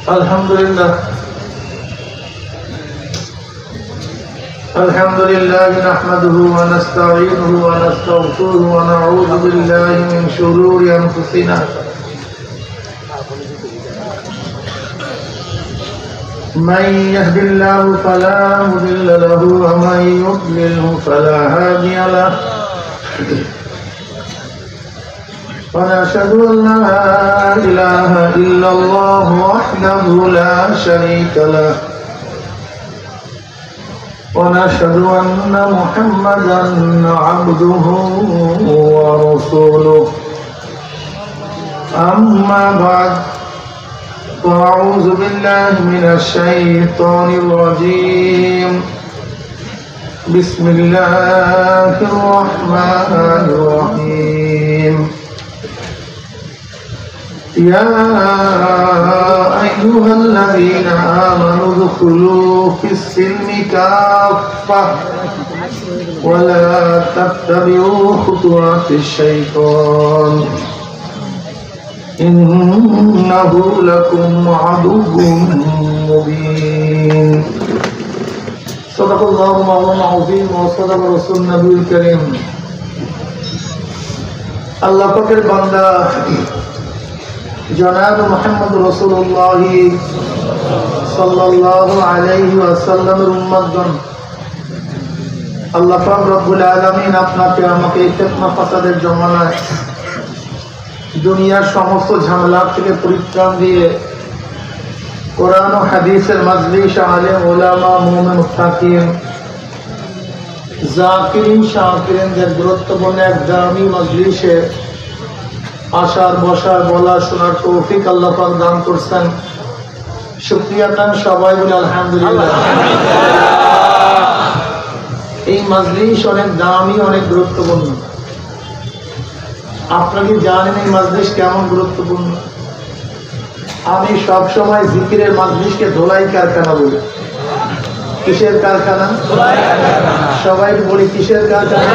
الحمد لله نحمده ونستعينه ونستغفره ونعوذ بالله من شرور أنفسنا من يهد الله فلا مضل له ومن يضلله فلا هادي له ونشهد أن لا إله إلا الله وحده لا شريك له ونشهد أن محمدا عبده ورسوله أما بعد فأعوذ بالله من الشيطان الرجيم بسم الله الرحمن الرحيم يا أيها الذين آمنوا ادخلوا في السلم كافة ولا تتبعوا خطوات الشيطان إنه لكم عدو مبين صدق الله مولانا العظيم وصدق رسول النبي الكريم আল্লাহ পাকের বান্দা জনাব মুহাম্মদ রাসূলুল্লাহ সাল্লাল্লাহু আলাইহি ওয়াসাল্লামের উম্মতগণ, আল্লাহ পাক রব্বুল আলামিন আপনাকে আমাকে ফিতনা ফাসাদের জমানায় দুনিয়ার সমস্ত ঝামেলা থেকে পরিত্রাণ দিয়ে কোরআন ও হাদিসের মাজলিস আলেম ওলামা মুমিন মুত্তাকিন জাকিরিন শাকিরিনদের গুরুত্বপূর্ণ এক দামি মাজলিসে আসার বসার বলা শোনার তৌফিক আল্লাহ পাক দান করছেন। শুকরিয়া তান সবাই বলে আলহামদুলিল্লাহ। এই মাজলিস অনেক দামি, অনেক গুরুত্বপূর্ণ। আপনারা কি জানেন এই মাজলিস কেমন গুরুত্বপূর্ণ? আমি সব সময় জিকিরের মাজলিসকে ধোলাই কারখানা বলি। কিসের কারখানা? সবাই বলি কিসের কারখানা?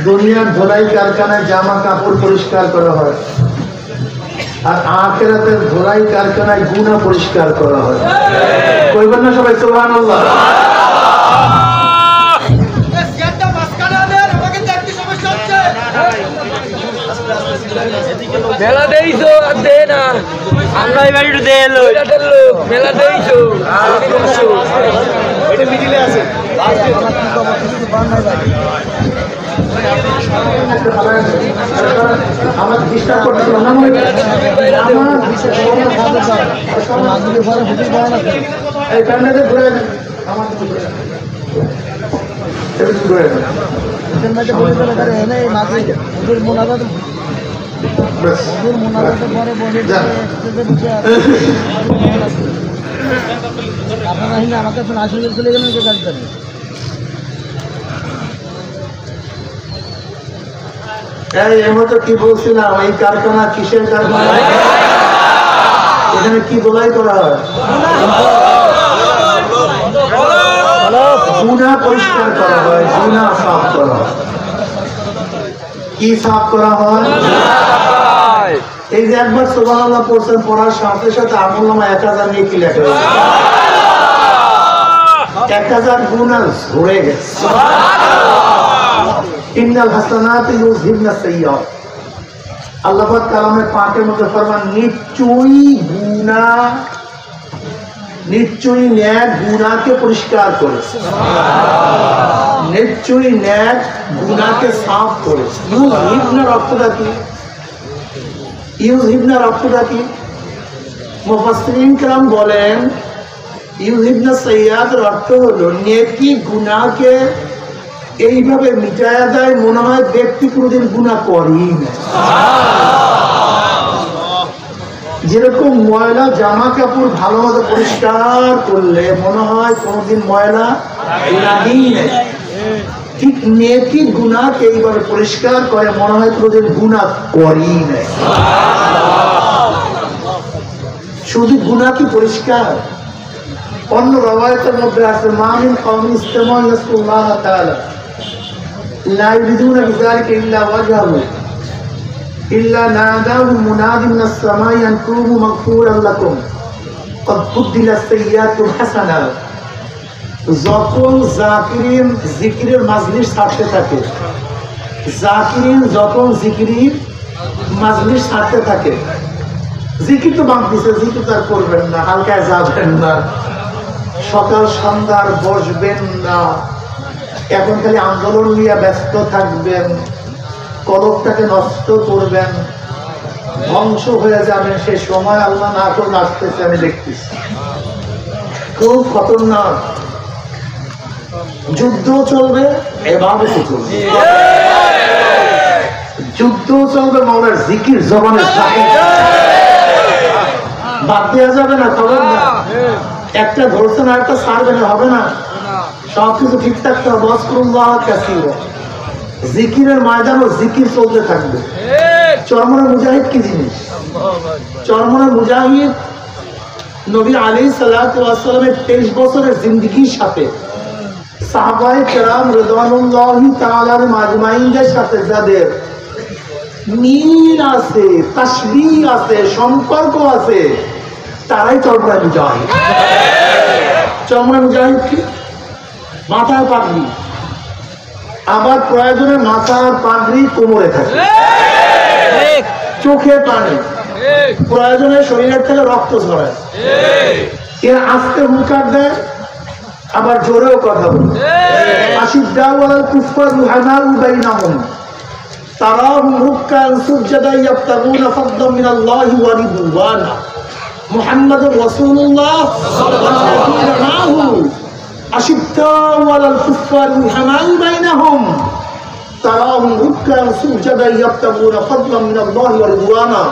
দুনিয়ার ধোলাই কারখানায় জামা কাপড় পরিষ্কার করা হয়, আর আখিরাতের ধোলাই কারখানায় গুনাহ পরিষ্কার করা হয়। কইবেন না সবাই সুবহানাল্লাহ? মেলা দেইছো আর দে না, আমরা এই বাড়িটা দে এলো মেলা দেইছো এটা মিডিলে আছে। আমার ডিস্টার্ব করতেছিল না, আমার এই প্যান্ডেলে ঘুরে আমার আমাকে আসলে চলে গেলেন যে গাড়িটা কি বলছিলাম, এই কারখানা কিসের কারখানা? এখানে কি দোলাই করা হয়? গুনাহ পরিষ্কার করা হয়, গুনাহ সাফ করা হয়। কি সাফ করা হয়? এই যে একবার সুবহানাল্লাহ পড়ছেন, পড়ার সাথে সাথে আমলনামা 1000 নিয়ে কি লেখা হয়েছে? 1000 গুনাহ ঝরে গেছে। ইন্নাল হাসানাতি ইউযহিবনা সাইয়্যাত। আল্লাহ পাক কালামে পাকের মধ্যে ফরমান নিশ্চয়ই ন্যাক গুনাহকে পরিষ্কার করে, নিশ্চয়ই ন্যাক গুনাহকে সাফ করে। ইউযহিবনার অর্থটা কি? ইউযহিবনার অর্থটা কি? মুফাসসিরিন কেরাম বলেন ইউযহিবনা সাইয়্যাতের অর্থ হলো নেকি গুনাহকে এইভাবে মিটায়া দেয়, মনে হয় ব্যক্তি কোনোদিন গুনাহ করেই না। যেরকম ময়লা জামা কাপড় ভালো মতো পরিষ্কার করলে মনে হয় কোনোদিন ময়লা লাগেই না, ঠিক নেকি গুনাহকে এইভাবে পরিষ্কার করে মনে হয় কোনোদিন গুনাহ করেই না। শুধু গুনাহ কি পরিষ্কার? অন্য রওয়ায়াতের মধ্যে আছে মামিন কওমিন ইসতামাউ ইয়াসকুল্লাহ তাআলা লা ইউরিদুনা বিযালিকা ইল্লা ওয়াজহাহু ইল্লা নাদাহু মুনাদিন মিনাস সামাই আন কুনু মাগফুরান লাকুম ক্বাদ বুদ্দিলাস সাইয়্যাতুম হাসানাত। যখন জাকিরিন জিকিরের মাজলিস ছাড়তে থাকে, জাকিরিন যখন জিকিরের মাজলিস ছাড়তে থাকে, জিকির তো বাদ দিছে, জিকির তো আর করবেন না, হালকায় যাবেন না, সকাল সন্ধ্যার বসবেন না, এখন খালি আন্দোলন নিয়ে ব্যস্ত থাকবেন, কলবটাকে নষ্ট করবেন, ধ্বংস হয়ে যাবেন। সে সময় আল্লাহ না করে আসতেছে, আমি দেখতেছি, খুব খতরনাক। যুদ্ধ চলবে, ইবাদতও চলবে, যুদ্ধ চলবে, মৌলার জিকির জবানে বাদ দেওয়া যাবে না, খবর না। একটা ধরছেন আর একটা ছাড়বে না, হবে না, সবকিছু ঠিক থাকতে হবে। জিকিরের ময়দানও জিকির চলতে থাকবে। চরমনে মুজাহিদ কি জিনিস? চরমনে মুজাহিদ নবী আলাইহিস সালাতু ওয়াস সালামের 23 বছরের জিন্দেগির সাথে সাহাবায়ে কেরাম রিদওয়ানুল্লাহি তাআলা আজমাইনদের সাথে যাদের মিল আছে, তাসবিহ আছে, সম্পর্ক আছে, তারাই চরমনে মুজাহিদ। চরমনে মুজাহিদ কি? মাথায় পাগড়ি, আবার প্রয়োজনে মাথার পাগড়ি কোমরে থাকে, চোখে পানি, প্রয়োজনে শরীরের থেকে রক্ত ঝরায়, এরা আস্তে হুঙ্কার দেয়, আবার জোরেও কথা বলে। আশিদ্দাউ আলাল কুফার রুহামাউ বাইনাহুম তারাহুম রুক্কান সুজদান ইয়াবতাগুনা ফাদলান মিনাল্লাহি ওয়া রিদওয়ানা। মুহাম্মাদুর রাসূলুল্লাহ সাল্লাল্লাহু আলাইহি আশিদ্দাউ আলাল কুফার রুহামাউ বাইনাহুম তারাহুম রুক্কান সুজদান ইয়াবতাগুনা ফাদলান মিনাল্লাহি ওয়া রিদওয়ানা।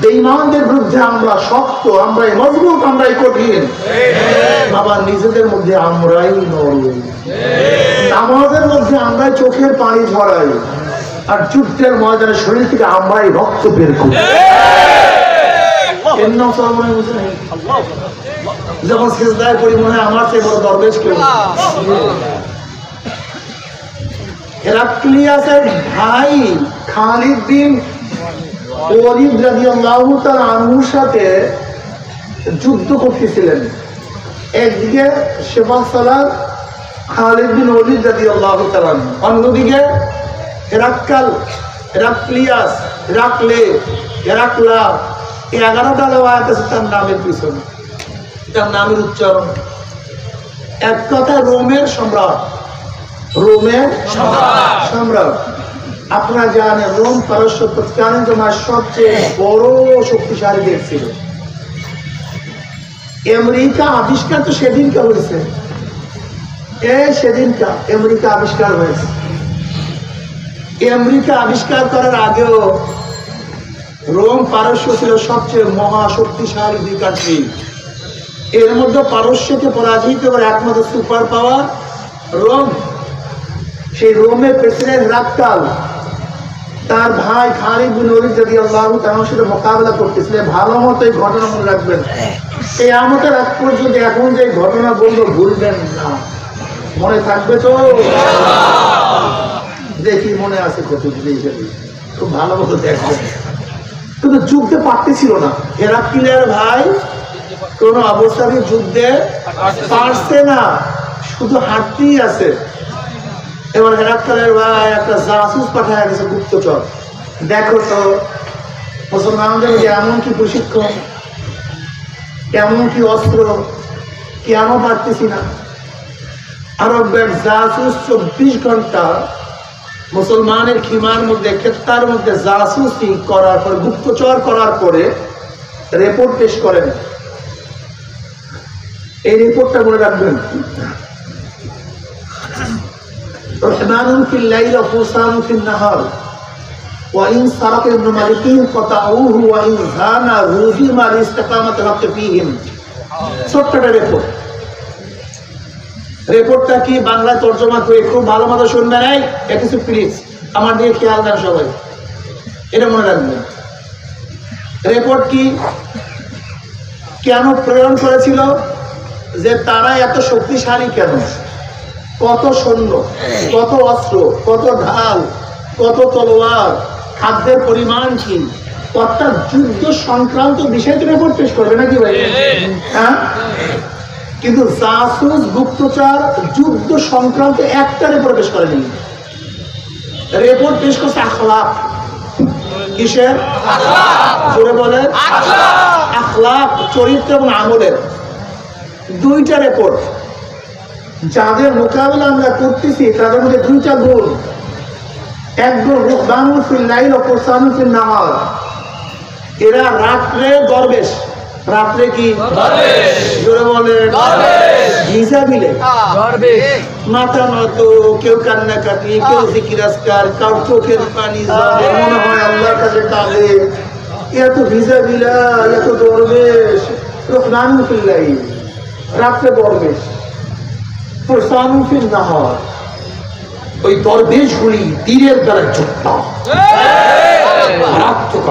বেঈমানদের বিরুদ্ধে আমরা শক্ত, আমরাই মজবুত, আমরাই কঠিন, আবার নিজেদের মধ্যে আমরাই নরম। নামাজের মধ্যে আমরাই চোখের পানি ঝরাই, আর যুদ্ধের ময়দানে শরীর থেকে আমরাই রক্ত বের করি। যখন সিজদায় পড়ি মনে হয় আমার চেয়ে বড় দরবেশ কেউ। হেরাক্লিয়াসের ভাই খালিদ বিন ওয়ালিদ রাদিয়াল্লাহু তাআলা আনহুর সাথে যুদ্ধ করতেছিলেন। একদিকে সেফা সালাত খালিদ বিন ওয়ালিদ রাদিয়াল্লাহু তাআলা, অন্যদিকে হেরাক্লিয়াস, হেরাক্লা, 11টা আয়াত আছে তার নামের পিছনে, তার নামের উচ্চারণ। এক কথা রোমের সম্রাট, রোমের সম্রাট। আপনারা জানেন রোম পারস্য তৎকালীন জমার সবচেয়ে বড় শক্তিশালী দেশ ছিল। আমেরিকা আবিষ্কার তো সেদিনটা হয়েছে, সেদিনটা আমেরিকা আবিষ্কার হয়েছে। আমেরিকা আবিষ্কার করার আগেও রোম পারস্য ছিল সবচেয়ে মহাশক্তিশালী দুই কান্ট্রি। এর মধ্যে পারস্যকে পরাজিত করে একমাত্র সুপার পাওয়ার রোম। সেই রোমের প্রেসিডেন্ট হেরাক্কাল তার ভাই খালিদ বিন ওয়ালিদ রাদিয়াল্লাহু তাআলার সাথে মোকাবেলা করতেছিলেন। ভালো মতো এই ঘটনা মনে রাখবেন, এই আমাদের আজ পর্যন্ত এখন যে ঘটনা বলবো ভুলবেন না, মনে থাকবে তো? দেখি মনে আছে কত, খুব ভালো মতো দেখবেন। কিন্তু যুদ্ধে পারতেছিল না হেরাক্লিয়ার ভাই, কোন অবস্থায় যুদ্ধে পারছে না, শুধু হাঁটতেই আছে। এবার হেরাক্লিয়ার ভাই একটা জাসুস পাঠায় গেছে, গুপ্তচর, দেখো তো মুসলমানদের এমন কি প্রশিক্ষণ, কেমন কি অস্ত্র, কেন পারতেছি না। আরবের জাসুস 24 ঘন্টা মুসলমানের খিমার মধ্যে, ক্ষেত্তার মধ্যে জাসুসি করার পরে, গুপ্তচর করার পরে রিপোর্ট পেশ করেন। এই রিপোর্টটা মনে রাখবেন, রহমানুন ফিল লাইল ওয়া ফুসানুন ফিন নাহার ওয়া ইন সারাকা ইবনে মালিকিন ফাতাউহু ওয়া ইন জানা রুহিমা ইস্তিকামাত রাত ফীহিম। ছোট্টটা রিপোর্ট। রিপোর্টটা কি বাংলায় তর্জমা করে খুব ভালো মতো শুনবেন। এই কিছু প্লিজ আমার দিকে খেয়াল দেন সবাই, এটা মনে রাখবেন। রিপোর্ট কি, কেন প্রেরণ করেছিল, যে তারা এত শক্তিশালী কেন, কত সৈন্য, কত অস্ত্র, কত ঢাল, কত তলোয়ার, খাদ্যের পরিমাণ কি, অর্থাৎ যুদ্ধ সংক্রান্ত বিষয়টা রিপোর্ট পেশ করবে নাকি ভাই? হ্যাঁ, কিন্তু জাসুস গুপ্তচর যুদ্ধ সংক্রান্ত একটা রিপোর্ট পেশ করেনি। রিপোর্ট পেশ করছে আখলাক। কিসের? জোরে বলে আখলাক, চরিত্র এবং আমলের দুইটা রিপোর্ট। যাদের মোকাবেলা আমরা করতেছি তাদের মধ্যে দুইটা গুণ, এক গুণ রুহবানুল ফিল লাইল ওয়া কুরসানুল ফিন নাহার। এরা রাত্রে দরবেশ। রাত্রে কি দরবেশ? জোরে বলে দরবেশ। ভিজা বিলে দরবেশ, মাথা নত, কেউ কান্নাকাটি, কেউ জিকির আজকার, কার চোখের পানি ঝরে, মনে হয় আল্লাহর কাছে কাঁদে। এত ভিজা বিলা, এত দরবেশ। রুহবানুল ফিল লাইল, রাত্রে দরবেশ। কুরসানুল ফিন নাহার, ওই দরবেশগুলি তীরের দ্বারা যোদ্ধা, মারাত্মক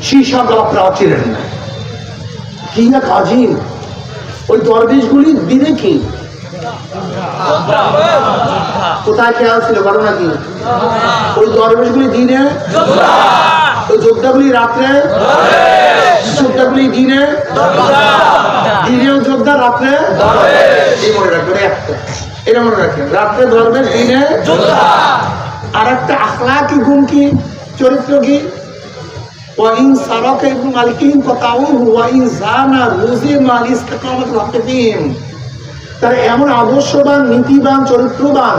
শীর্ষা দ্বারা প্রাচীরের না কি না কাজিম। ওই দরবেশগুলি দিনে কি কোথায় খেয়াল ছিল কারণ নাকি? ওই দরবেশগুলি দিনে, ওই যোদ্ধাগুলি রাত্রে, যোদ্ধাগুলি দিনে, দিনেও যোদ্ধা, রাত্রে এই মনে রাখবেন। একটা এটা মনে রাখেন, রাত্রে দরবেশ, দিনে যোদ্ধা। আর একটা আখলাকি গুণ কি, চরিত্র কি? ওয়াইন সারাকা ইবনে মালিকিন ফাতাউহু ওয়াইন জানা রুজিমা ইস্তিকামাতুল হাকিম। তারা এমন আদর্শবান, নীতিবান, চরিত্রবান,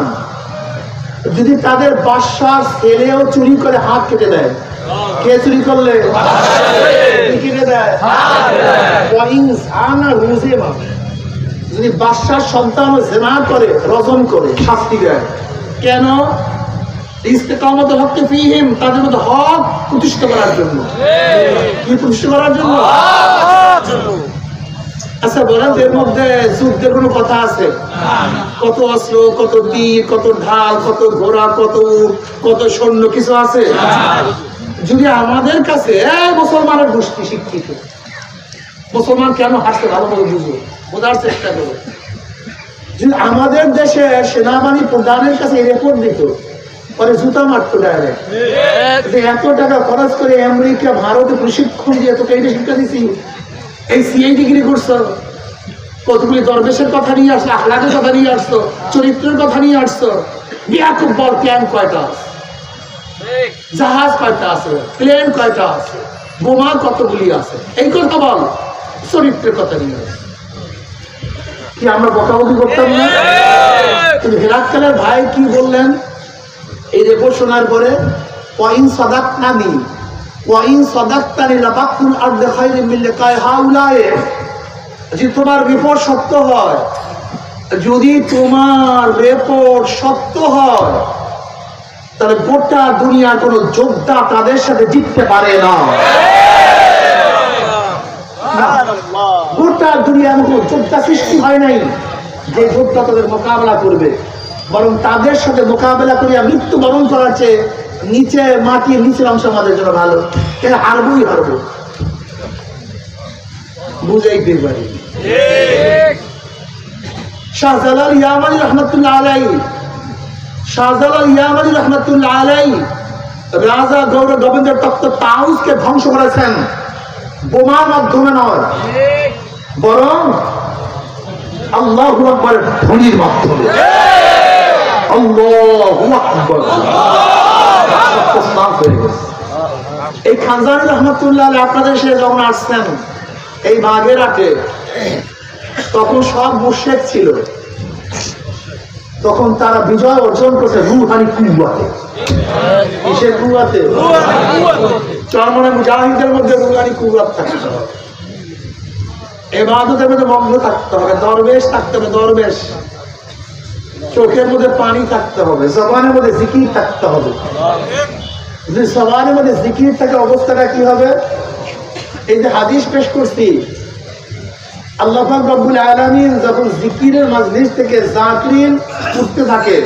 যদি তাদের বাদশার ছেলেও চুরি করে হাত কেটে দেয়। কে চুরি করলে কেটে দেয়? ওয়াইন জানা রুজিমা, যদি বাদশার সন্তান জিনা করে, রজম করে, শাস্তি দেয়। কেন? ইস্তিকামাতুল হক ফীহিম, তাদের মধ্যে হক প্রতিষ্ঠা করার জন্য। কি প্রতিষ্ঠা করার জন্য? আচ্ছা বলেন, এর মধ্যে যুদ্ধের কোনো কথা আছে? কত অস্ত্র, কত তীর, কত ঢাল, কত ঘোড়া, কত উট, কত সৈন্য, কিছু আছে? যদি আমাদের কাছে মুসলমানের গোষ্ঠী শিক্ষিত, মুসলমান কেন হাসতে, ভালো করে বুঝো, বোঝার চেষ্টা করো। যদি আমাদের দেশে সেনাবাহিনী প্রধানের কাছে রিপোর্ট দিত, পরে জুতা মারতো ডাইরেক্ট, এত টাকা খরচ করে আমেরিকা ভারতে প্রশিক্ষণ দিয়ে তোকে এইটা শিক্ষা দিচ্ছি, এই সিআই ডিগ্রি করছো, কতগুলি দরবেশের কথা নিয়ে আসছো, আখলাকের কথা নিয়ে আসছো, চরিত্রের কথা নিয়ে আসছো। বিয়াকুব বল, ক্যাম্প কয়টা আছে, জাহাজ কয়টা আছে, প্লেন কয়টা আছে, বোমা কতগুলি আছে, এই কথা বল। চরিত্রের কথা নিয়ে আসছে। কি আমরা বকাবকি করতাম না? কিন্তু হেরাক্কালের ভাই কি বললেন এই রিপোর্ট শোনার পরে? ওয়াইন সাদাকনানি ওয়াইন সাদাকতানি লাবাকুল আরদ খায়রুম মিন লিকাই হাউলায়ে। যদি তোমার রিপোর্ট সত্য হয়, যদি তোমার রিপোর্ট সত্য হয়, তাহলে গোটা দুনিয়ার কোন যোদ্ধা তাদের সাথে জিততে পারে না। গোটা দুনিয়ার কোন যোদ্ধা সৃষ্টি হয় নাই যে যোদ্ধা তাদের মোকাবেলা করবে, বরং তাদের সাথে মোকাবেলা করিয়া মৃত্যুবরণ করার চেয়ে নিচে মাটির নিচের অংশ আমাদের জন্য ভালো। কেন? হারবই হারবো, বুঝাইতে পারি। শাহজালাল ইয়ামানি রহমতুল্লাহ আলাইহি, শাহজালাল ইয়ামানি রহমতুল্লাহ আলাইহি রাজা গৌর গোবিন্দের তখ্ত তাউসকে ধ্বংস করেছেন বোমার মাধ্যমে নয়, বরং আল্লাহু আকবারের ধ্বনির মাধ্যমে। এই খানজানি রহমতুল্লাহ আপনাদের সে যখন আসছেন এই বাগেরহাটে, তখন সব মুশরিক ছিল। তখন তারা বিজয় অর্জন করছে রুহানি কুওয়াতে। কিসের কুওয়াতে? চরমনে মুজাহিদের মধ্যে রুহানি কুওয়াত থাকতে হবে, ইবাদতের মধ্যে মগ্ন থাকতে হবে, দরবেশ থাকতে হবে, দরবেশ। চোখের মধ্যে পানি থাকতে হবে, জবানের মধ্যে জিকির থাকতে হবে। যদি জবানের মধ্যে জিকির থাকে, অবস্থাটা কি হবে? এই যে হাদিস পেশ করছি, আল্লাহ পাক রব্বুল আলামিন যখন জিকিরের মাজলিস থেকে জাকিরিন উঠতে থাকে,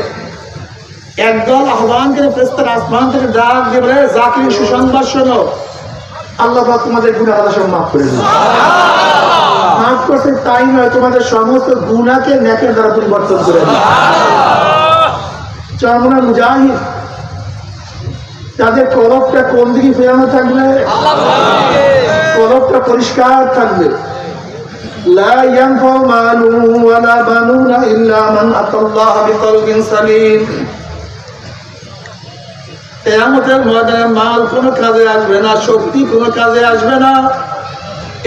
একদল আহ্বান করে ফেরেশতারা আসমান থেকে ডাক দিয়ে বলে, জাকিরিন সুসংবাদ শোনো, আল্লাহ পাক তোমাদের গুনাহ সব মাফ করে দিবেন। মাফ করতে তাই নয়, তোমাদের সমস্ত গুনাহকে নেকের দ্বারা পরিবর্তন করে দিবেন। চারমনা মুজাহিদ তাদের কলবটা কোন দিকে ফেরানো থাকবে? কলবটা পরিষ্কার থাকবে। লা ইয়ানফাউ মালুন ওয়ালা বানুনা ইল্লা মান আতাল্লাহ বিকলবিন সালিম। কিয়ামতের ময়দানে মাল কোনো কাজে আসবে না, শক্তি কোনো কাজে আসবে না।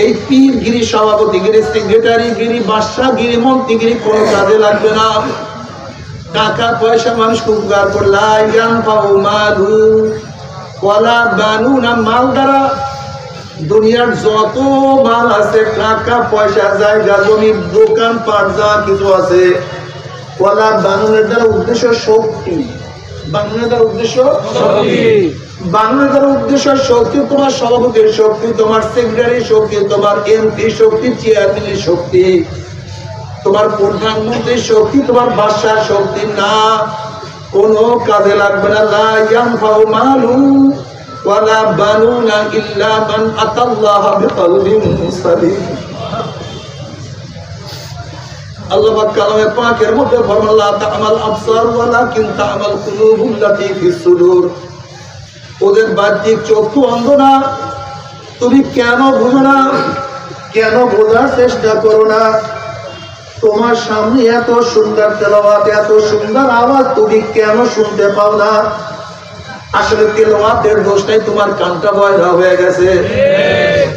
এই পীরগিরি, সভাপতিগিরি, সেক্রেটারিগিরি, বাদশাহগিরি, মন্ত্রীগিরি কোনো কাজে লাগবে না। টাকা পয়সা মানুষ উপকার করে, লা ইয়ানফাউ মালুন ওয়ালা বানুনা, মাল দ্বারা দুনিয়ার যত মাল আছে, টাকা পয়সা, জায়গা জমি, দোকান পাট যা কিছু আছে, ওয়ালা বানুনের দ্বারা উদ্দেশ্য শক্তি। বানুনের দ্বারা উদ্দেশ্য শক্তি। বানুনের দ্বারা উদ্দেশ্য শক্তি, তোমার সভাপতির শক্তি, তোমার সেক্রেটারির শক্তি, তোমার এমপি শক্তি, চেয়ারম্যানের শক্তি, তোমার প্রধানমন্ত্রীর শক্তি, তোমার বাদশার শক্তি না, কোনো কাজে লাগবে না। লা ইয়ানফাউ মালুন ওয়ালা বানুনা ইল্লা মান আতাল্লাহ বিকলবিন সালিম। আল্লাহ পাক কালামে পাকের মধ্যে ফরমান, লা তা'মাল আবসার ওয়ালাকিন তা'মাল কুলুবুল্লাতী ফিস সুদূর। ওদের বাহ্যিক চক্ষু অন্ধ না, তুমি কেন বুঝো না? কেন বোঝার চেষ্টা করো না? তোমার সামনে এত সুন্দর তেলাওয়াত, এত সুন্দর আওয়াজ, তুমি কেন শুনতে পাও না? আসলে তেলাওয়াতের দোষটাই তোমার কানটা বয়রা হয়ে গেছে।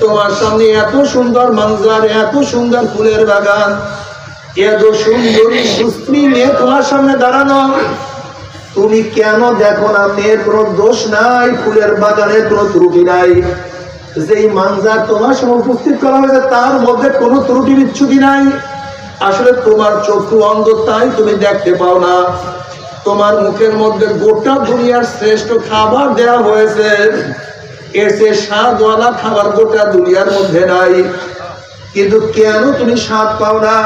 তোমার সামনে এত সুন্দর মঞ্জার, এত সুন্দর ফুলের বাগান, এত সুন্দরী সুস্ত্রী মেয়ে তোমার সামনে দাঁড়ানো, তুমি কেন দেখো না? মেয়ের কোনো দোষ নাই, ফুলের বাগানের কোনো ত্রুটি নাই। যেই মঞ্জার তোমার সামনে উপস্থিত করা হয়েছে তার মধ্যে কোনো ত্রুটি বিচ্ছুতি নাই। আসলে তোমার চক্ষু অন্ধ, তাই তুমি দেখতে পাও না। তোমার মুখের মধ্যে গোটা দুনিয়ার শ্রেষ্ঠ খাবার দেওয়া হয়েছে, এর চেয়ে স্বাদওয়ালা খাবার গোটা দুনিয়ার মধ্যে নাই, কিন্তু কেন তুমি স্বাদ পাও না?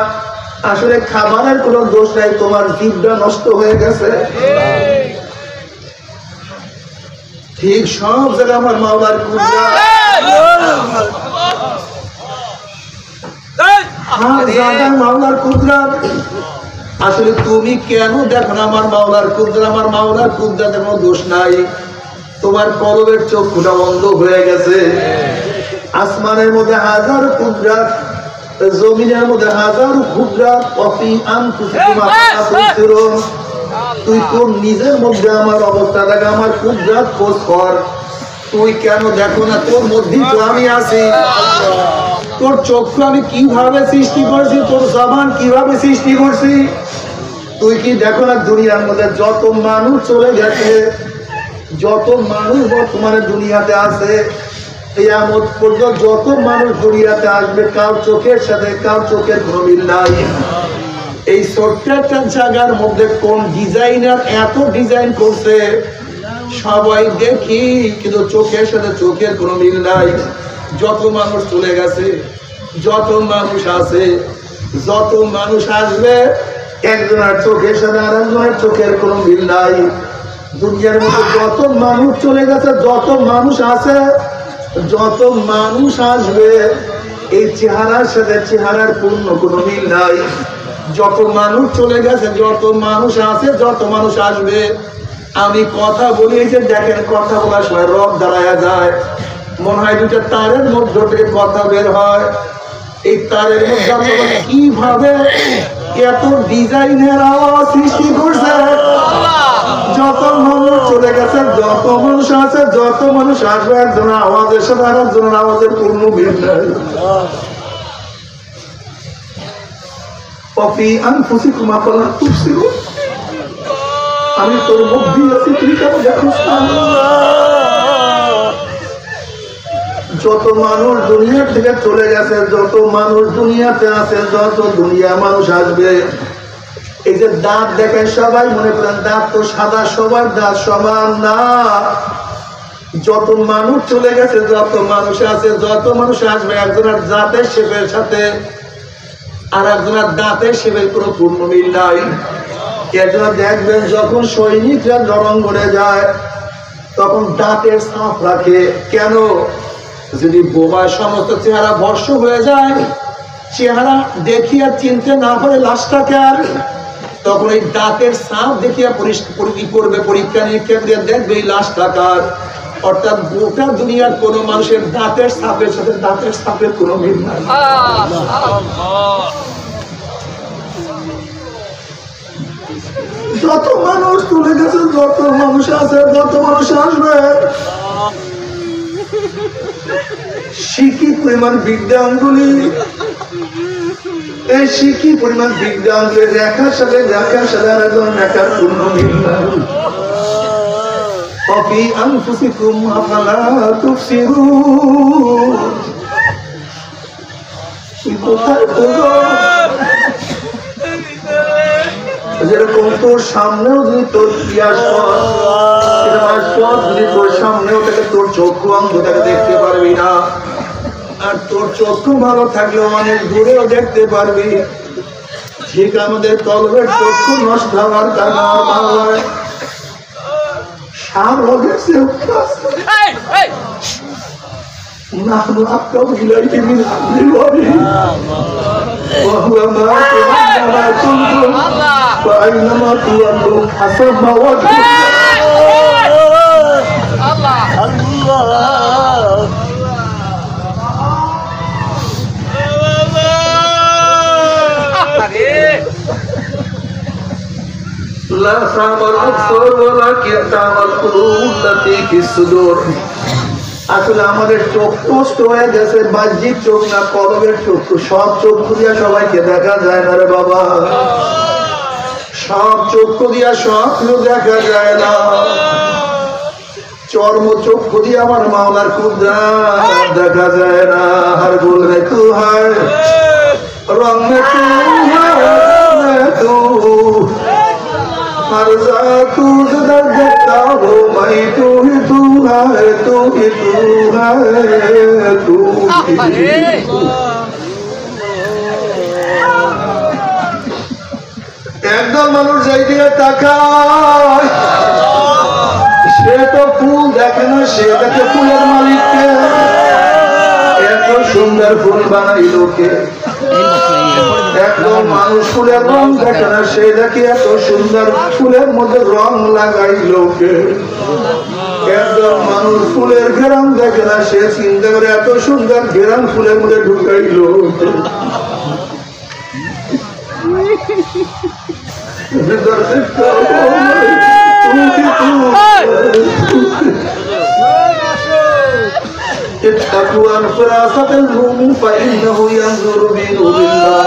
আসলে খাবারের কোনো দোষ নাই, তোমার জিভটা নষ্ট হয়ে গেছে। ঠিক সব জায়গায় আমার মাওলার কুদরত, মাওলার কুদরত। আসলে তুমি কেন দেখো না আমার মাওলার কুদরত? আমার মাওলার কুদরতের কোনো দোষ নাই, তোমার কলবের চক্ষুটা বন্ধ হয়ে গেছে। আসমানের মধ্যে হাজার কুদরত, জমিনের মধ্যে হাজার কুদরত, অফি আনফুসিকুম আফালা তুবসিরুন। তুই তোর নিজের মধ্যে আমার অবস্থা দেখ, আমার কুদরত খোঁজ কর। তুই কেন দেখো না? তোর মধ্যে তো আমি আছি। তোর চক্ষু আমি কিভাবে সৃষ্টি করছি, তোর জবান কিভাবে সৃষ্টি করছি, তুই কি দেখো না? দুনিয়ার মধ্যে যত মানুষ চলে গেছে, যত মানুষ বর্তমানে দুনিয়াতে আছে, কিয়ামত পর্যন্ত যত মানুষ দুনিয়াতে আসবে, কার চোখের সাথে কার চোখের কোনো মিল নাই। এই ছোট্ট একটা জায়গার মধ্যে কোন ডিজাইনার এত ডিজাইন করছে সবাই দেখি, কিন্তু চোখের সাথে চোখের কোনো মিল নাই। যত মানুষ চলে গেছে, যত মানুষ আছে, যত মানুষ আসবে, একজনের চোখের সাথে আরেকজনের চোখের কোনো মিল নাই। দুনিয়ার মধ্যে যত মানুষ চলে গেছে, যত মানুষ আছে, যত মানুষ আসবে, এই চেহারার সাথে চেহারার পূর্ণ কোনো মিল নাই। যত মানুষ চলে গেছে, যত মানুষ আছে, যত মানুষ আসবে, আমি কথা বলি যে দেখেন, কথা বলার সময় রব দাঁড়ায় যায়, মনে হয় দুটো তারের মধ্যে থেকে কথা বের হয়। এই তারের মধ্যে কিভাবে এত ডিজাইনের আওয়াজ সৃষ্টি করছে। যত মানুষ চলে গেছে, যত মানুষ আছে, যত মানুষ আসবে, একজনের আওয়াজের সাথে আর একজনের আওয়াজের পূর্ণ মিল নাই। অফি আনফুসিকুম আফালা তুবসিরুন। আমি তোর মধ্যে আছি, তুই কেন দেখো? যত মানুষ দুনিয়া থেকে চলে গেছে, যত মানুষ দুনিয়াতে আছে, যত দুনিয়া মানুষ আসবে, এই যে দাঁত দেখেন, সবাই মনে করেন দাঁত তো সাদা, সবার দাঁত সমান না। যত মানুষ চলে গেছে, যত মানুষ আছে, যত মানুষ আসবে, একজনের দাঁতের শেপের সাথে আর একজনের দাঁতের শেপের কোনো পূর্ণ মিল নাই। একজনে দেখবেন যখন সৈনিকরা রণাঙ্গনে যায় তখন দাঁতের ছাপ রাখে। কেন? যদি বোমায় সমস্ত চেহারা ভস্ম হয়ে যায়, চেহারা দেখিয়ে চিনতে না পারে লাশটাকে, আর তখন এই দাঁতের সাপ দেখিয়া করবে, পরীক্ষা নিরীক্ষা দিয়ে দেখবে এই লাশটা কার। অর্থাৎ গোটা দুনিয়ার কোন মানুষের দাঁতের সাপের সাথে দাঁতের সাপের কোনো মিল নাই। যত মানুষ তুলে গেছে, যত মানুষ আছে, যত মানুষ আসবে, শিখি পরিমাণ বিদ্যাঙ্গুলি, এই শিখি পরিমাণ বিদ্যাঙ্গুলি রেখার সাথে একজন রেখার পূর্ণ মিল নাই। অফি আনফুসিকুম আফালা তুবসিরুন, কোথায় খোঁজো? যেরকম তোর সামনেও যদি তোর যদি তোর সামনেও থাকে, তোর চক্ষু অন্ধটাকে দেখতে পারবি না। আর তোর চক্ষু ভালো থাকলেও অনেক দূরেও দেখতে পারবি। ঠিক আমাদের কলবের চক্ষু নষ্ট হওয়ার কারণে ভালো হয়। সার গেছে نحن أقرب إليه من حبل الوريد وهو معكم أينما كنتم وأينما تولوا حسب وجهه لا تعمل الأبصار ولكن تعمل القلوب التي في الصدور। আসলে আমাদের চোখ নষ্ট হয়ে গেছে, বাহ্যিক চোখ না, কলবের চক্ষু। সব চক্ষু দিয়া সবাইকে দেখা যায় না রে বাবা, সব চক্ষু দিয়া সব দেখা যায় না। চর্ম চক্ষু দিয়ে আমার মাওলার কুদরত দেখা যায় না। হর গুল মে তু হর, রং মে তু হর, তু हर तू जिधर देखता हो मैं तू ही तू है, तू ही तू है, तू একদম মানুষ যাই দিয়ে তাকায়, সে তো ফুল দেখে না, সে দেখে ফুলের মালিককে। এত সুন্দর ফুল বানাইল কে? একদম মানুষ ফুলের রং দেখে না, সে দেখে এত সুন্দর ফুলের মধ্যে রং লাগাইল কে? একদম মানুষ ফুলের ঘেরান দেখে না, সে চিন্তা করে এত সুন্দর ঘেরান ফুলের মধ্যে ঢুকাইল। اتقوا عن فراسة المؤمن فإنه ينظر بنور الله।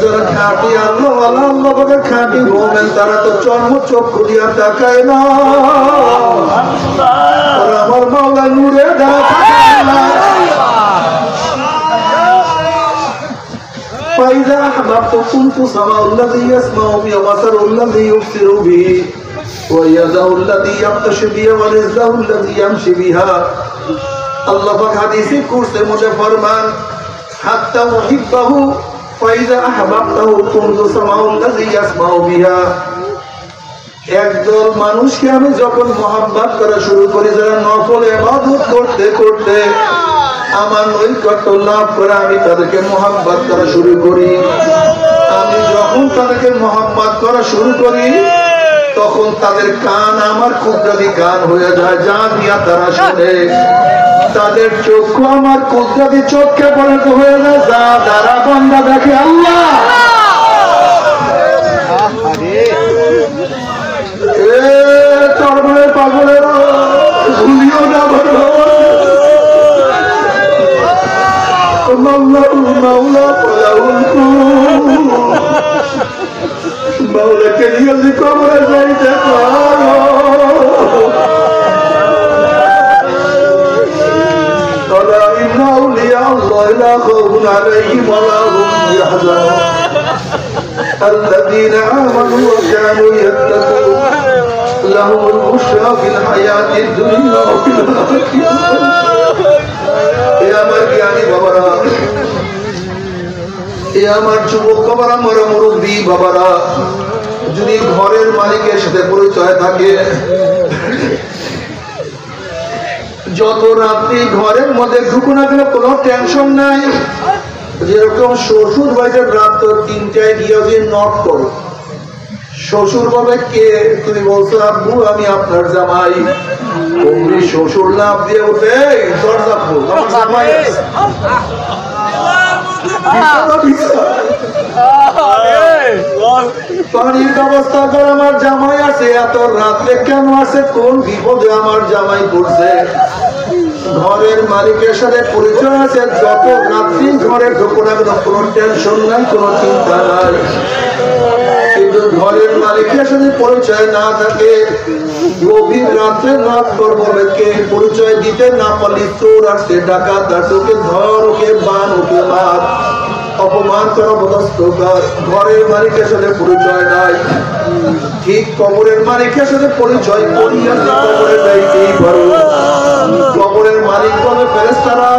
যারা খাঁটি আল্লাহ আল্লাহ পাকের খাঁটি মুমিন, তারা তো চর্ম চক্ষু দিয়া তাকায় না, আর আমার মাওলা নূরে তাকায় না। فإذا أحببت كنت سمع الذي يسمع به وبصر الذي يبصر به ويده الذي يبطش به ورزقه الذي يمشي بها। আল্লাহ পাক হাদিসে কুরসির মধ্যে ফরমান, হাত্তা উহিব্বাহু ফাইযা আহবাবতাহু কুনতু সামাউ আল্লাযী ইয়াসমাউ বিহা। একদল মানুষকে আমি যখন মহব্বত করা শুরু করি, যারা নফল ইবাদত করতে করতে আমার নৈকট্য লাভ করে, আমি তাদেরকে মহব্বত করা শুরু করি। আমি যখন তাদেরকে মহব্বত করা শুরু করি, তখন তাদের কান আমার কুদরতি কান হয়ে যায়, যা দিয়া তারা শুনে। তাদের চক্ষু আমার কুদরতি চোখে পরিণত হয়ে যায়, যা দ্বারা বান্দা দেখে আল্লাহ। চরমের পাগলের ভুলিও না বলো, মাওলাকে নিয়ে যদি কবরে যাইতে পারো, তাহলে ইন্না আউলিয়া আল্লাহ লা খাউফুন আলাইহিম ওয়া লা হুম ইয়াহজানুন الذين آمنوا وكانوا يتقون لهم البشرى في الحياة الدنيا وفي الآخرة। يا مرجاني بابرا، আমার যুবক বাবারা, আমার মুরব্বী বাবারা, যদি ঘরের মালিকের সাথে পরিচয় থাকে, যত রাত্রি ঘরের মধ্যে ঢুকো না কেন কোনো টেনশন নাই। যেরকম শ্বশুর বাড়িতে রাত 3টায় গিয়ে যদি নক করো, শ্বশুর বলে কে? তুমি বলছো আব্বু আমি আপনার জামাই। অমনি শ্বশুর লাভ দিয়ে উঠে দরজা খোল, আমার জামাই আছে। পানির ব্যবস্থা করে, আমার জামাই আছে। এত রাত্রে কেন আছে? কোন বিপদে আমার জামাই পড়ছে? ঘরের মালিকের সাথে পরিচয় আছে, যত রাত্রি ঘরে ঢুকো না কেন কোনো টেনশন নাই, কোনো চিন্তা নাই। কিন্তু ঘরের মালিকের সাথে পরিচয় না থাকে, গভীর রাত্রে নক করবো, কে পরিচয় দিতে না পারলি চোর আসছে, ডাকাত আসছে, ওকে ধর, ওকে বান, ওকে মার, অপমান করো, পদস্থ কর। ঘরের মালিকের সাথে পরিচয় নাই, ঠিক কবরের মালিকের সাথে পরিচয় করিয়া কবরে যাইতেই পারো। কবরের মালিক বলে ফেরেশতারা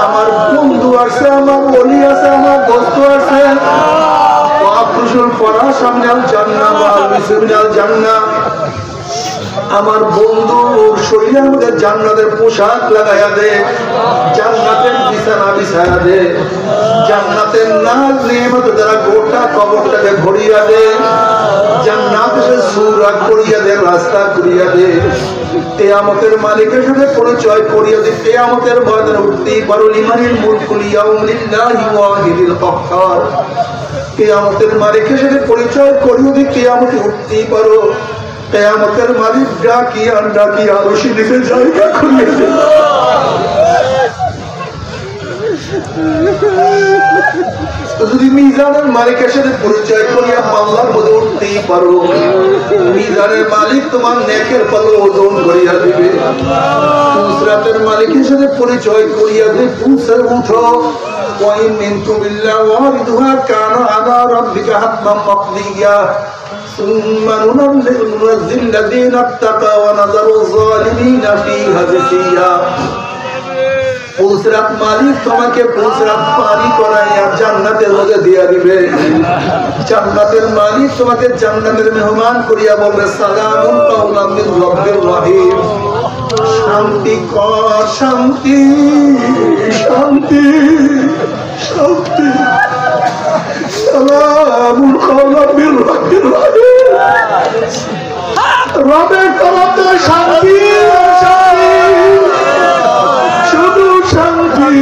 আমার বন্ধু আছে, আমার ওলি আছে, আমার দোস্ত আছে, আমার বন্ধুর শরীরের মধ্যে জান্নাতের পোশাক লাগাইয়া দে, জান্নাতের বিছানা বিছায়া দে, জান্নাতের নাজ নিয়ামত দ্বারা গোটা কবরটাকে ভরিয়া দে, জান্নাতের সুরা করিয়া দে, রাস্তা করিয়া দে। কিয়ামতের মালিকের সাথে পরিচয় করিয়া দে, কিয়ামতের ময়দানে উঠতেই পারো। লিমানিল মুলকুল ইয়াউমা লিল্লাহি ওয়াহিদিল কাহ্হার। কিয়ামতের মালিকের সাথে পরিচয় করিয়ে দিয়ে কিয়ামতে উঠতেই পারো। কিয়ামতের মালিক ডাকিয়া ডাকিয়া রশি দিতে জায়গা খুলে দেয়। যদি মিজানের মালিকের সাথে পরিচয় করিয়া পাল্লার মধ্যে উঠতেই পারো, মিজানের মালিক তোমার নেকের পাল্লা ওজন করিয়া দিবে। পুসরাতের মালিকের সাথে পরিচয় করিয়া দিয়ে পুসে উঠো। وإن منكم إلا واردها كان على ربك حتما مقضيا ثم ننزل الذين اتقوا ونذر الظالمين فيها جثيا। পুসরাত মালিক তোমাকে পুসরাত পানি করাইয়া জান্নাতের মধ্যে দিয়া দিবে। জান্নাতের মালিক তোমাকে জান্নাতের মেহমান করিয়া বলবে সালামুন কাওলাম মির রাব্বির রহিম। শান্তি কর, শান্তি শান্তি শান্তি, সালামুন কাওলাম মির রাব্বির রহিম। রবের তরফ থেকে শান্তি শান্তি, শুধু শান্তি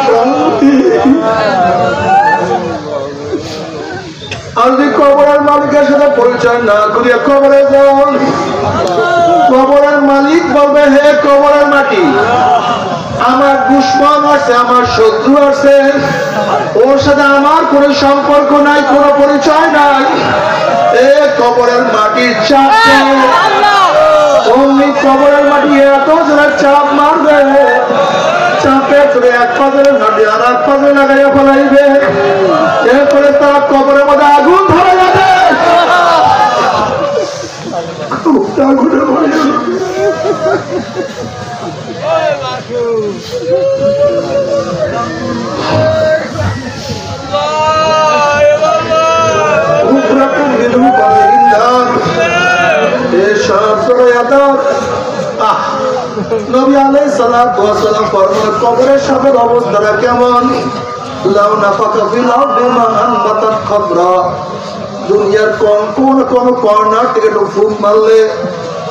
শান্তি। আজকে কবরের মালিকের সাথে পরিচয় না করিয়া কবরে যান। কবরের মালিক বলবে হে কবরের মাটি, আমার দুশ্মন আছে, আমার শত্রু আছে, ওর সাথে আমার কোনো সম্পর্ক নাই, কোনো পরিচয় নাই। এ কবরের মাটির চাপ, অমনি কবরের মাটি এত জোরে চাপ মারবে, চাপে করে এক পাজরের হাঁটি আর এক পাজরে লাগাইয়া ফেলাইবে। এরপরে তারা কবরের মধ্যে আগুন ধরে যাবে, আগুনে ভরে যাবে। নবী আলাইহিস সালাতু ওয়াস সালাম ফরমান কবরের সাপের অবস্থাটা কেমন? লাউ নাফাকা ফিল আরদি মা আনবাতাত কবরা। দুনিয়ার কোন কর্নার থেকে একটু ফুক মারলে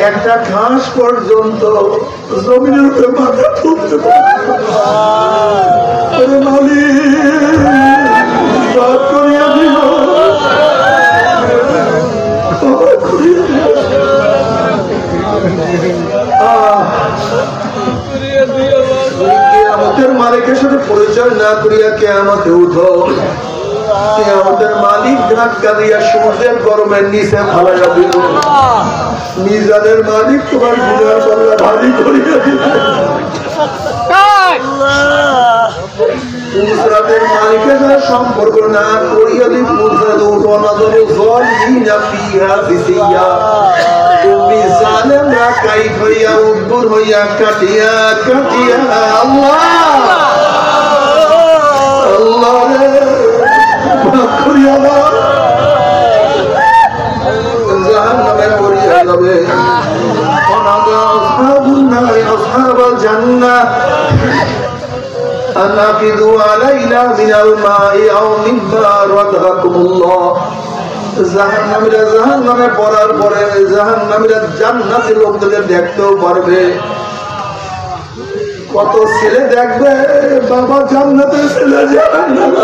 একটা ঘাস পর্যন্ত জমিনের উপরে মাথা ঠুকতে পারে। মালিক করিয়া দিল, কিয়ামতের মালিকের সাথে পরিচয় না করিয়া কিয়ামতে উঠো। কিয়ামতের মালিক ধাক্কা দিয়া সূর্যের গরমের নিচে ফালাইয়া দিল। মিজানের মালিক তোমার গুনার পাল্লা ভারী করিয়া দিবে। পুসরাতের মালিকের সাথে সম্পর্ক না করিয়া দিল। পুসরাত উঠো না ধরে জল না ফিহা ফিসিয়া। তুমি জালেমরা কাইফ হইয়া উদ্দুর হইয়া কাটিয়া কাটিয়া আল্লাহ আল্লাহ রে মাফ করিয়া দাও, জাহান্নামে পড়িয়া যাবে। অনাদা আসহাবুন নার আসহাবাল জান্নাহ। আনাফিদু আলাইনা মিনাল মাই আও মিম্মা রাযাকাকুমুল্লাহ। জাহান্নামীরা জাহান্নামে পড়ার পরে জাহান্নামীরা জান্নাতের লোকদের দেখতেও পারবে। কত ছেলে দেখবে বাবা জান্নাতের ছেলে জাহান্নামে,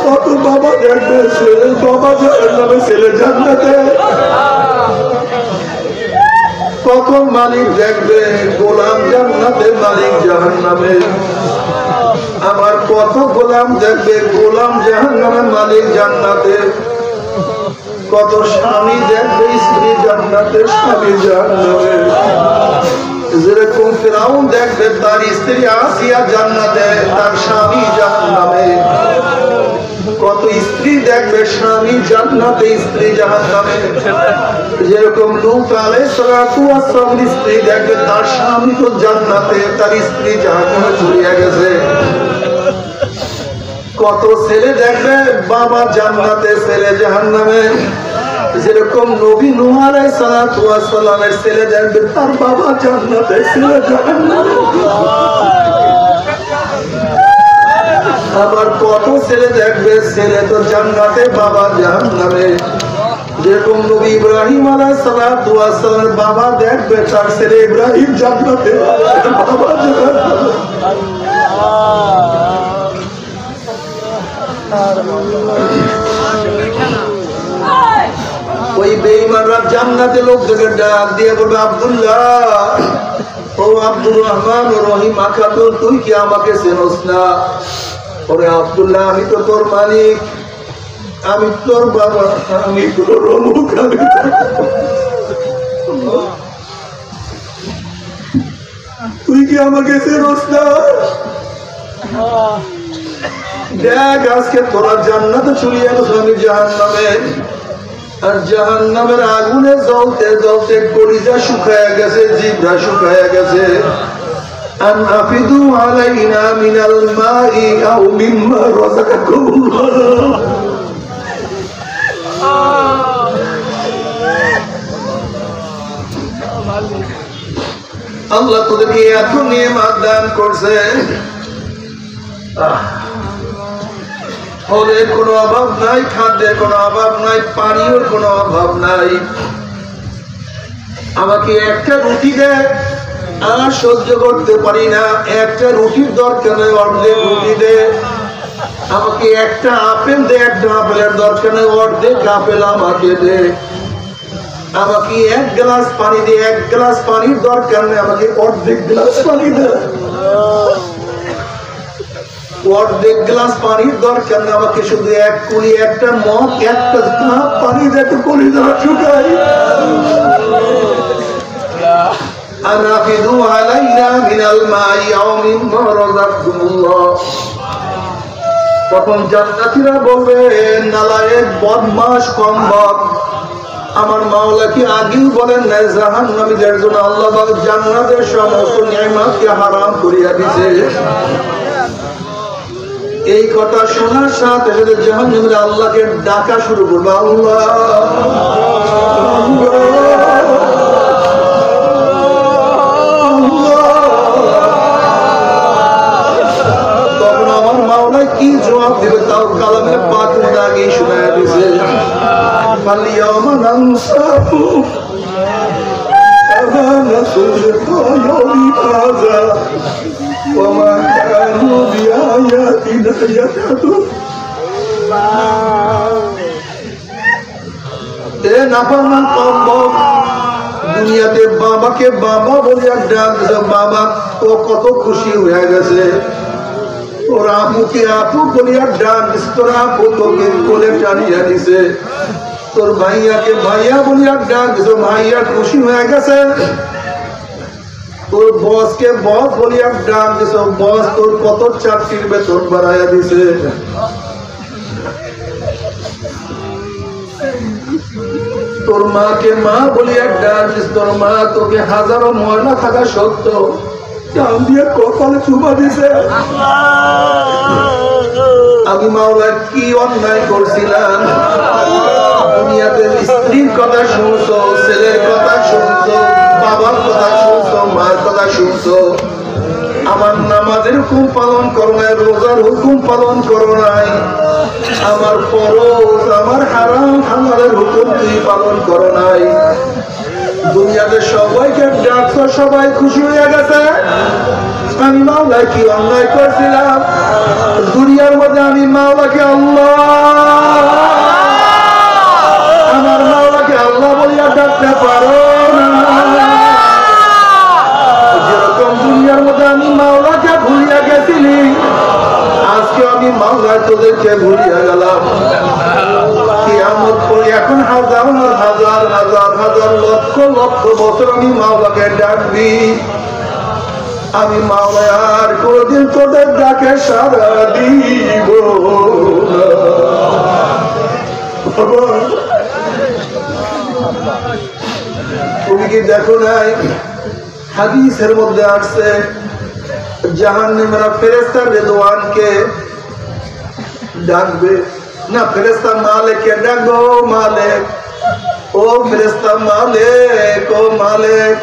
কত বাবা দেখবে ছেলে বাবা জাহান্নামে ছেলে জান্নাতে, কত মালিক দেখবে গোলাম জান্নাতে মালিক জাহান্নামে। আমার কত গোলাম দেখবে গোলাম জাহান্নামে মালিক জান্নাতে, কত স্বামী দেখবে স্ত্রী জান্নাতে স্বামী জাহান্নামে। যেরকম ফিরাউন দেখবে তার স্ত্রী আসিয়া জান্নাতে তার স্বামী জাহান্নামে, কত স্ত্রী দেখবে স্বামী জান্নাতে স্ত্রী জাহান্নামে। যেরকম লূত আলাইহিস সালাতু ওয়াস সালামের স্ত্রী দেখবে তার স্বামী তো জান্নাতে তার স্ত্রী জাহান্নামে চলে গেছে। কত ছেলে দেখবে বাবা জান্নাতে ছেলে জাহান্নামে। যেরকম নবী নূহ আলাইহিস সালাতু ওয়াস সালামের ছেলে দেখবে তার বাবা জান্নাতে ছেলে জাহান্নামে। আবার কত ছেলে দেখবে ছেলে তো জান্নাতে বাবা জাহান্নামে। যেরকম নবী ইব্রাহিম আলাইহিস সালাতু ওয়াস সালামের বাবা দেখবে তার ছেলে ইব্রাহিম জান্নাতে বাবা জাহান্নামে। ওই বেঈমানরা জান্নাতে লোকদেরকে ডাক দিয়ে বলবে আব্দুল্লাহ ও আব্দুর রহমান ও রহিম আখাতুন তুই কি আমাকে চেনস না? ওরে আব্দুল্লাহ আমি তো তোর মালিক, আমি তোর বাবা, আমি তোর অমুক, আমি তুই কি আমাকে চেনস না? দেখ আজকে তোরা জান্নাতে চলে গেছ আমি জাহান্নামে, আর জাহান্নামের আগুনে জ্বলতে জ্বলতে কলিজা শুকায়া গেছে জিহ্বা শুকায়া গেছে। আনফিদু আলাইনা মিনাল মাই আও মিম্মা রাযাকাকুমুল্লাহ। আল্লাহ তোদেরকে এত নিয়ামত দান করছে, ফলের কোনো অভাব নাই, খাদ্যের কোনো অভাব নাই, পানীয়র কোনো অভাব নাই। আমাকে একটা রুটি দেয় আর সহ্য করতে পারি না, একটা রুটির দরকার নেই অর্ধেক রুটি দে। আমাকে একটা আপেল দে, একটা আপেলের দরকার নেই অর্ধেক আপেল আমাকে দে। আমাকে এক গ্লাস পানি দে, এক গ্লাস পানির দরকার নেই আমাকে অর্ধেক গ্লাস পানি দে। অর্ধেক গ্লাস পানির দরকার নেই আমাকে শুধু এক কুলি একটা মগ একটা কাপ পানি দেখে করি দেওয়া শুকাই। আনাফিদু আলাইনা মিনাল মাই আও মিম্মা রাযাকাকুমুল্লাহ। তখন জান্নাতীরা বলবে নালায়েক বদমাশ কমবক, আমার মাওলা কি আগেও বলেন না জাহান্নামীদের জন্য আল্লাহ পাক জান্নাতের সমস্ত নিয়ামতকে হারাম করিয়া দিয়েছে। এই কথা শোনার সাথে সাথে জাহান্নামীরা আল্লাহকে ডাকা শুরু করবে, আল্লাহ তখন আমার মাওলা কি জবাব দিবে তাও কালামে পাক আগেই শোনায় দিয়েছে। فاليوم ننساكم كما نسوا لقاء يوم هذا وما كانوا بآياتنا يجحدون। এ নাফরমান কওম, দুনিয়াতে বাবাকে বাবা বলে ডাক দিছে, বাবা ও কত খুশি হয়ে গেছে। ওর আপুকে আপু বলিয়া ডাক দিছে, তোর আপু তোকে কোলে টানিয়া দিছে। তোর ভাইয়াকে ভাইয়া বলিয়া ডাক দিছে, ভাইয়া খুশি হয়ে গেছে। তোর বসকে বস বলিয়া ডাক দিছে, বস তোর কত চাকরির বেতন বাড়াইয়া দিছে। তোর মাকে মা বলিয়া ডাক দিছে, তোর মা তোকে হাজারো ময়লা থাকা সত্ত্বেও চাল দিয়ে কপালে চুমা দিছে। আমি মাওলা কি অন্যায় করছিলাম? দুনিয়াতে স্ত্রীর কথা শুনছো, ছেলের কথা শুনছো, বাবার কথা শুনছো, মায়ের কথা শুনছো, আমার নামাজের হুকুম পালন করো নাই, রোজার হুকুম পালন করো নাই, আমার ফরজ আমার হারাম হালালের হুকুম তুই পালন করো নাই। দুনিয়াতে সবাইকে ডাকছো, সবাই খুশি হয়ে গেছে। আমি মাওলায় কি অন্যায় করছিলাম? দুনিয়ার মধ্যে আমি মাওলাকে আল্লাহ, আমার মাওলাকে আল্লাহ বলিয়া ডাকতে পারো না। যেরকম দুনিয়ার মধ্যে আমি মাওলাকে ভুলিয়া গেছিলি, আজকে আমি মাওলায় তোদেরকে ভুলিয়া গেলাম। কিয়ামত করে এখন হাজার হাজার হাজার হাজার লক্ষ লক্ষ বছর আমি মাওলাকে ডাকবি, আমি মাওলায় আর কোনদিন তোদের ডাকে সাড়া দিব না। তুমি কি দেখো নাই হাদিসের মধ্যে আসছে জাহান্নামেরা ফেরেশতা রিদওয়ানকে ডাকবে না, ফেরেশতা মালিককে ডাকবো, মালিক ও ফেরেশতা মালিক, ও মালিক।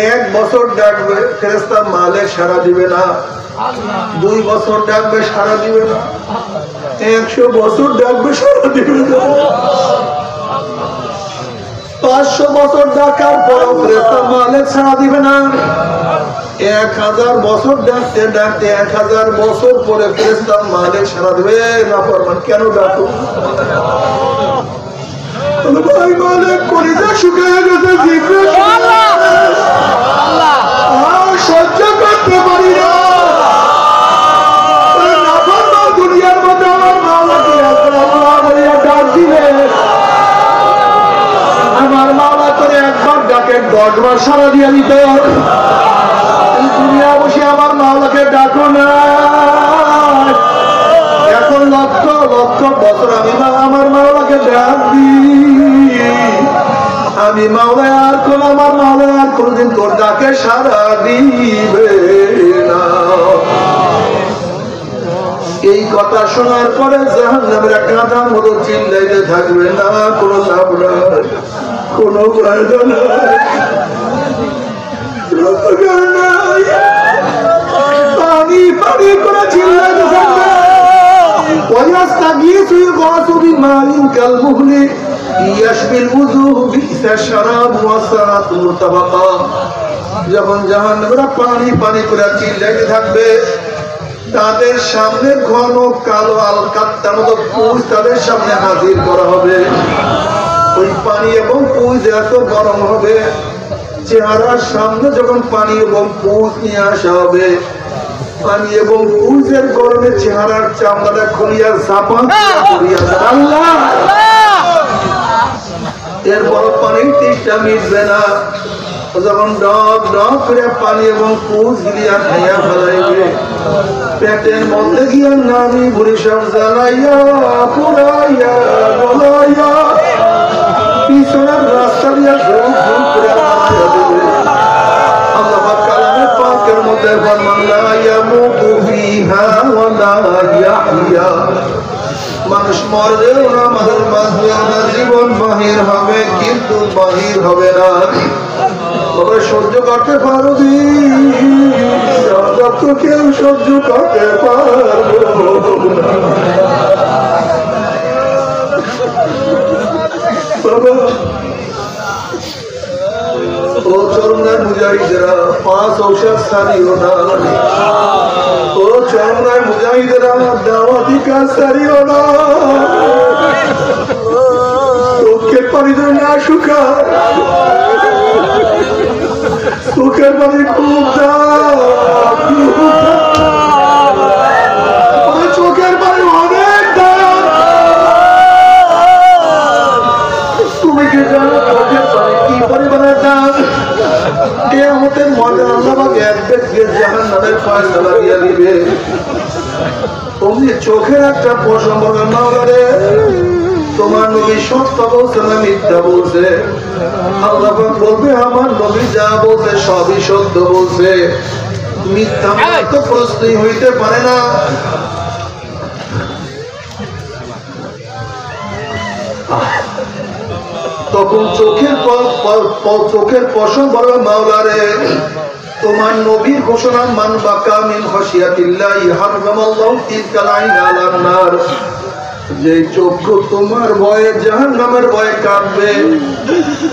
1 বছর ডাকবে ফেরেশতা মালিক সাড়া দিবে না, 2 বছর ডাকবে সাড়া দিবে না, 100 বছর ডাকবে সাড়া দিবে না, 500 বছর ডাকার পর ফেরেশতা মালিক সাড়া দিবে না, 1000 বছর ডাকতে ডাকতে 1000 বছর পরে ফেরেশতা মালিক সাড়া দেবে না। ফরমান কেন ডাকো? ভাই মালিক কলিজা শুকিয়ে গেছে, জিভে সহ্য করতে পারি না। দুনিয়ার মধ্যে আমার মাওলাকে আল্লাহ বলিয়া ডাক দিলে, আমার মাওলা করে একবার ডাকে 10 বার সাড়া দিয়ে দিত। দুনিয়া বসে আমার মাওলাকে ডাকো না। এখন লক্ষ লক্ষ বছর আমি আমার মাওলাকে ডাক দিই, আমি মাওলায় আর কোন আমার মাওলায় আর কোনদিন তোর ডাকে সাড়া দিবে না। এই কথা শোনার পরে জাহান্নামের কাঁটার মতো চিল্লাইতে থাকবে, না কোনো লাভ নাই, কোনো ফায়দা নাই, পানি পানি করে চিল্লাইতে থাকবে। যখন জাহান্নামীরা পানি পানি করে চিল্লাইতে থাকবে, তাদের সামনে ঘন কালো আলকাত্তার মতো পুঁজ তাদের সামনে হাজির করা হবে। ওই পানি এবং পুঁজ এত গরম হবে, চেহারার সামনে যখন পানি এবং পুঁজ নিয়ে আসা হবে, পানি এবং পুঁজের গরমে চেহারার চামড়াটা খুলিয়া জাপান করিয়া আল্লাহ, এরপর পানির তৃষ্ণা মিটবে না। যখন ডক ডক করে পানি এবং পুঁজ গিলিয়া খাইয়া ফেলাইবে, পেটের মধ্যে গিয়া নামি বুড়ি সব জ্বালাইয়া পুরাইয়া গলাইয়া পিছনের রাস্তা দিয়া ঝুম ঝুম করে বানাইয়া দেবে। আল্লাহ পাক কালামে পাকের মধ্যে ফরমান লা ইয়ামুতু ফিহা ওয়া লা ইয়াহইয়া, মানুষ মরবেও না, মানুষ বাঁচবেও না, জীবন বাহির হবে কিন্তু বাহির হবে না। তবে সহ্য করতে পারবি, তো কেউ সহ্য করতে পারবো না। ও চরমনায় মুজাহিদেরা, 5 ঔষধ সারিও না। ও চরমনায় মুজাহিদেরা, দাওয়াতি কাজ সারিও না। চোখের পানি যেন না শুকায়, চোখের পানি খুব চোখের পানি অনেক দাম। তুমি কি জানো চোখের পানি কি পরিমাণের দাম? কিয়ামতের ময়দানে আল্লাহ পাক এক ব্যক্তিকে জাহান্নামের ফয়সালা দিয়ে দিবে। তুমি চোখের একটা প্রশ্ন বলবে, মাওলা রে তোমার নবী সত্য বলছে না মিথ্যা বলছে? আল্লাহ পাক বলবে আমার নবী যা বলছে সবই সত্য বলছে, মিথ্যা তো প্রশ্নই হইতে পারে না। তখন চোখের পশম বলবে, মাওলা রে তোমার নবীর ঘোষণা, মান বাকা মিন খাশিয়াতিল্লাহি হারামাল্লাহু তিলকাল আইন আলান নার, যে চক্ষু তোমার ভয়ে জাহান্নামের ভয়ে কাঁদবে,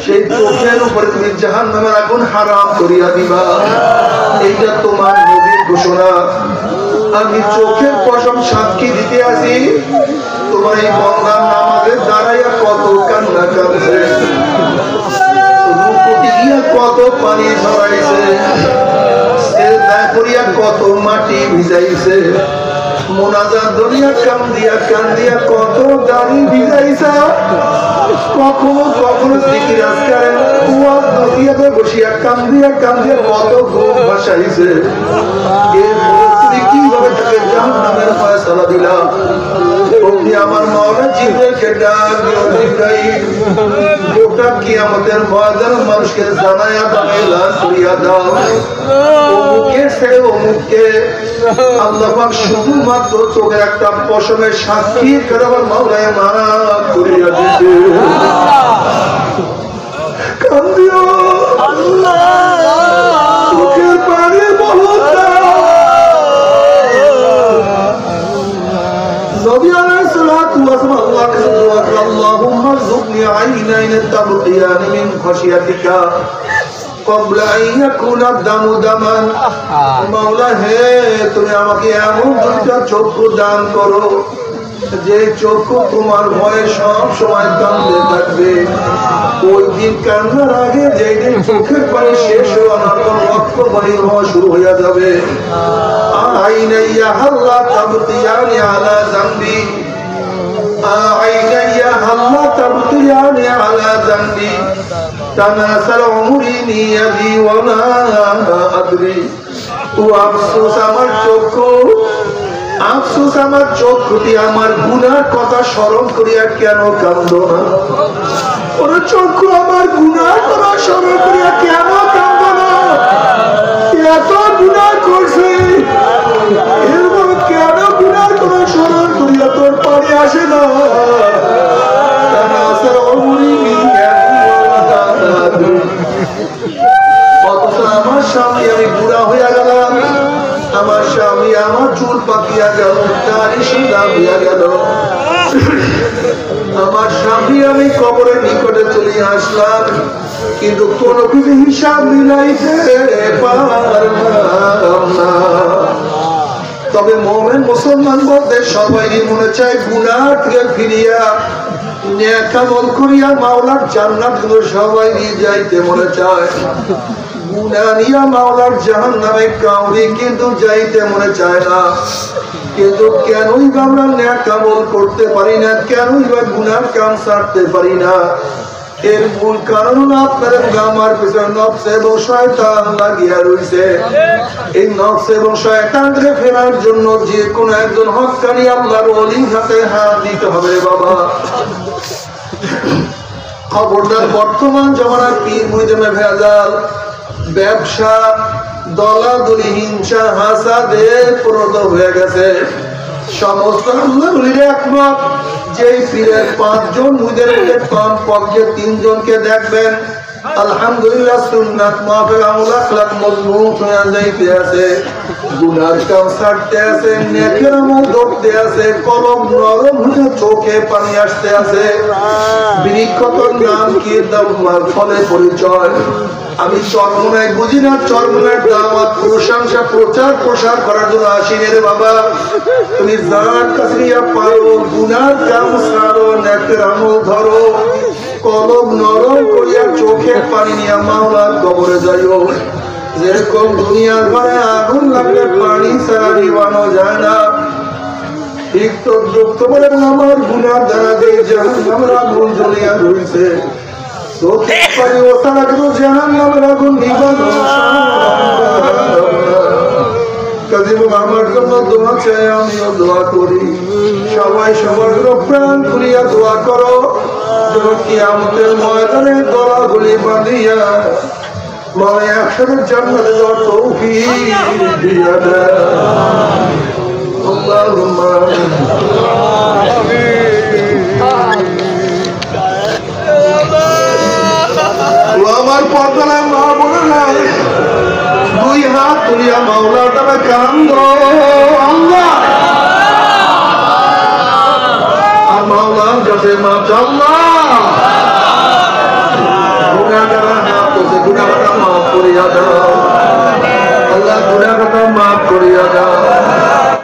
সেই চোখের উপরে তুমি জাহান্নামের আগুন হারাম করিয়া দিবা। এইটা তোমার নবীর ঘোষণা। আমি চোখের কসম সাক্ষী দিতে আসি, তোমার এই বন্দার নামাজে দাঁড়াইয়া কত কান্না কাঁদছে, রুকুতে গিয়া কত পানি ঝরাইছে, সিজদা করিয়া কত মাটি ভিজাইছে, মোনাজাত দরিয়া কান্দিয়া কত দাড়ি ভিজাইছে, কখনো কখনো জিকির আজকারে ওয়াজ নসিহতে বসিয়া কান্দিয়া কত ঘুম ভাসাইছে। এরপরে তুমি কিভাবে তাকে জাহান্নামের ফয়সালা দিলা? তুমি আমার মাওলা জিবরাইলকে ডাক দিও, জিবরাইল গোটা কিয়ামতের ময়দানে মানুষকে জানায়া দাও, এলান করিয়া দাও, অমুকের ছেলে অমুককে আল্লাহ পাক শুধুমাত্র চোখের একটা পশমের সাক্ষী করে আমার মাওলায় মাফ করিয়া দিতে। কান্দিও চোখের পানি বলতা। নবী আলাইহিস সালাতু ওয়াস সালাম আল্লাহকে দোয়া করে, আল্লাহুম্মা রযুকনি আইনাইন তাবকিয়ান মিন খাশিয়াতিকা ক্বাবলা আন ইয়াকুনা দামু দামান। মাওলা হে, তুমি আমাকে এমন দুইটা চক্ষু দান করো, যে চক্ষু তোমার ভয়ে সব সময় কাঁদতে থাকবে। ওই দিন কান্নার আগে যেই দিন চোখের পানি শেষ হওয়া না, রক্ত বাহির হওয়া শুরু হয়ে যাবে। আইনাইয়া হাল্লা তাবতিয়ানি আলা যামবি, আইনাইয়া হাল্লা তাবতিয়ানি আলা যামবি, তানাসাল উমরি নিয়াদি ওয়া মা আদরি। ও আফসোস আমার চক্ষু, আফসোস আমার চক্ষুটি আমার গুনার কথা স্মরণ করিয়া কেন কান্দ না? ওর চক্ষু আমার গুনার কথা স্মরণ করিয়া কেন কান্দ না? এত গুনাহ করছে, এরপর কেন গুনার কথা স্মরণ করিয়া তোর পানি আসে না? অথচ আমার স্বামী আমি বুড়া হইয়া গেলাম, আমার স্বামী আমার চুল পাকিয়া গেল, দাড়ি সিধা হইয়া গেল, আমার স্বামী আমি কবরের নিকটে চলে আসলাম, কিন্তু কোন কিছু হিসাব মিলাইতে পারলাম না। তবে মুমিন মুসলমান বলতে সবাই মনে চায় গুনাহ থেকে ফিরিয়া নেক আমল করিয়া মাওলার জান্নাত গুলো সবাই যাইতে মনে চায়। গুনাহ নিয়া মাওলার জাহান্নামে কাউরি কিন্তু যাইতে মনে চায় না। কিন্তু কেনই বা আমরা নেক আমল করতে পারি না, কেনই বা গুনার কাম ছাড়তে পারি না? এর মূল কারণ আপনার আমার পিছনে নফস এবং শয়তান লাগিয়া রয়েছে। এই নফস এবং শয়তানকে ফেরার জন্য যে কোনো একজন হক্কানি আল্লাহর ওলির হাতে হাত দিতে হবে বাবা। খবরদার, বর্তমান জমানার পীর মুরিদে ভেজাল, ব্যবসা, দলাদলি, হিংসা, হাসাদে প্রদ হয়ে গেছে। সমস্ত আল্লাহর ওলিরা একমত, যে পীরের 5 জন মুরিদের মধ্যে কমপক্ষে 3 জনকে দেখবেন আলহামদুলিল্লাহ সুন্নাত মাফিক আমল আখলাক মজবুত হয়ে যাইতে আছে, গুনার কাম ছাড়তে আছে, নেকের আমল ধরতে আছে, কলম নরম হয়ে চোখে পানি আসতে আছে। বৃক্ষতর নাম কি, ফলে পরিচয়। আমি চরমনায় বুঝি না, চরমনায় দাওয়াত প্রশংসা প্রচার প্রসার করার জন্য আসিনি রে বাবা। তুমি যার কাছে পারো গুনার কাম ছাড়ো, নেকের আমল ধরো, কলম নরম করিয়া চোখে পানি নিয়ে মাওলার কবরে যাইও। যেরকম দুনিয়ার ঘরে আগুন লাগলে পানি ছাড়া নিবানো যায় না, ঠিক তো যুক্ত বলে আমার গুনার দ্বারা যে জাহান্নামের আগুন জ্বলিয়া রয়েছে, চোখের পানি ও ছাড়া কিন্তু জাহান্নামের আগুন নিবানো আমার জন্য দোয়া চাই, আমিও দোয়া করি। সবাই সবার প্রাণ খুলিয়া দোয়া করো, যেন কিয়ামতের ময়দানে গলাগুলি বাঁধিয়া মানে একসাথে জান্নাতে যাওয়ার তৌফিক দিয়া দেয়। আল্লাহুম্মা আমার পর্দায় মা বোনেরা, দুই হাত তুলিয়া মাওলার নামে কান্দো আল্লাহ, আর মাওলার কাছে মাপ আল্লাহ। গুনাহগারের হাত তুলছে, গুনাহটা মাফ করিয়া দাও আল্লাহ, গুনাহটা মাফ করিয়া দাও।